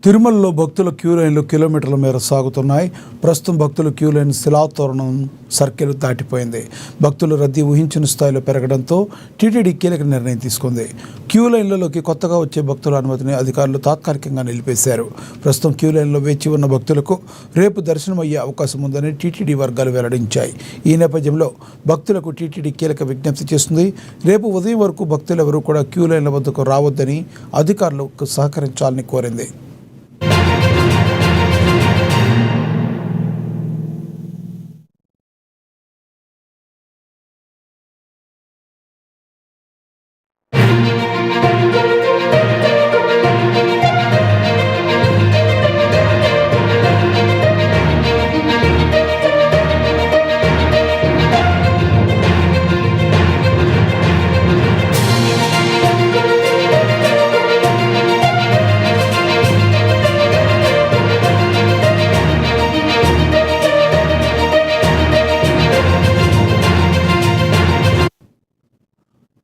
తిరుమలలో భక్తుల క్యూ లైన్లు కిలోమీటర్ల మేర సాగుతున్నాయి. ప్రస్తుతం భక్తుల క్యూ లైన్ శిలాతోరణం సర్కిల్ దాటిపోయింది. భక్తుల రద్దీ ఊహించిన స్థాయిలో పెరగడంతో టీటీడీ కీలక నిర్ణయం తీసుకుంది. క్యూ లైన్లలోకి కొత్తగా వచ్చే భక్తుల అనుమతిని అధికారులు తాత్కాలికంగా నిలిపేశారు. ప్రస్తుతం క్యూ లైన్లో వేచి ఉన్న భక్తులకు రేపు దర్శనం అయ్యే అవకాశం ఉందని టీటీడీ వర్గాలు వెల్లడించాయి. ఈ నేపథ్యంలో భక్తులకు టీటీడీ కీలక విజ్ఞప్తి చేస్తుంది. రేపు ఉదయం వరకు భక్తులెవరూ కూడా క్యూ లైన్ల వద్దకు రావద్దని అధికారులకు సహకరించాలని కోరింది.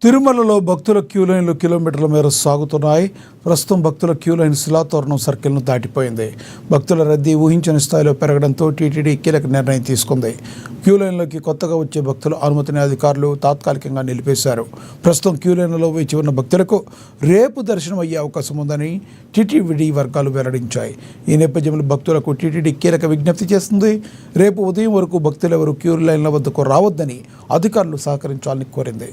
తిరుమలలో భక్తుల క్యూ లైన్లు కిలోమీటర్ల మేర సాగుతున్నాయి. ప్రస్తుతం భక్తుల క్యూ లైన్ శిలాతోరణం సర్కిల్ను దాటిపోయింది. భక్తుల రద్దీ ఊహించిన స్థాయిలో పెరగడంతో టీటీడీ కీలక నిర్ణయం తీసుకుంది. క్యూ లైన్లోకి కొత్తగా వచ్చే భక్తుల అనుమతిని అధికారులు తాత్కాలికంగా నిలిపేశారు. ప్రస్తుతం క్యూ లైన్లలో వేచి ఉన్న భక్తులకు రేపు దర్శనం అయ్యే అవకాశం ఉందని టీటీడీ వర్గాలు వెల్లడించాయి. ఈ నేపథ్యంలో భక్తులకు టీటీడీ కీలక విజ్ఞప్తి చేస్తుంది. రేపు ఉదయం వరకు భక్తులెవరూ క్యూ లైన్ల వద్దకు రావద్దని అధికారులు సహకరించాలని కోరింది.